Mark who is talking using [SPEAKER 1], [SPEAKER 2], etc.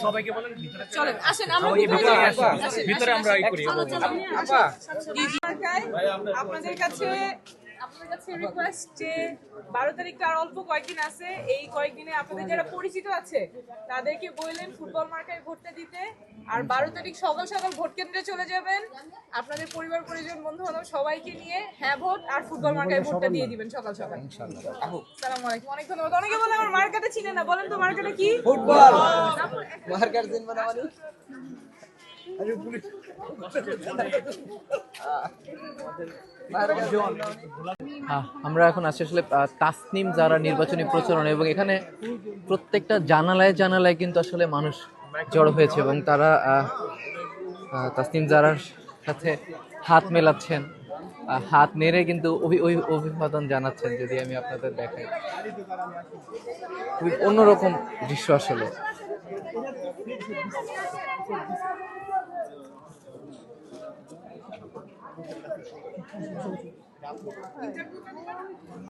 [SPEAKER 1] সবাইকে বলেন
[SPEAKER 2] চলেন আসেন আমরা
[SPEAKER 1] ভিতরে আমরা ই করি।
[SPEAKER 2] আপনাদের কাছে রিকোয়েস্ট যে 12 তারিখটা আর অল্প কয়েকদিন আছে, এই কয়েকদিনে আপনাদের যারা পরিচিত আছে তাদেরকে বললেন ফুটবল মার্কায় ভোটটা দিতে। আর 12 তারিখ সকাল সকাল ভোট কেন্দ্রে চলে যাবেন, আপনাদের পরিবার পরিজন বন্ধু বান্ধব সবাইকে নিয়ে হ্যাঁ ভোট আর ফুটবল মার্কায় ভোটটা দিয়ে দিবেন সকাল সকাল। আসসালামু আলাইকুম, অনেক ধন্যবাদ। অনেকে বলে আমার মার্কাটা চিনে না, বলেন তো মার্কাটা কি?
[SPEAKER 3] ফুটবল মার্কার দিন মানে
[SPEAKER 4] আমরা এখন আছি আসলে তাসনিম যারা নির্বাচনী প্রচারণা, এবং এখানে প্রত্যেকটা জানালায় জানালায় কিন্তু আসলে মানুষ জড়ো হয়েছে এবং তারা তাসনিম যারার সাথে হাত মেলাচ্ছেন, হাত নেড়ে কিন্তু অভিবাদন জানাচ্ছেন। যদি আমি আপনাদের দেখাই, খুবই অন্যরকম দৃশ্য আসলে।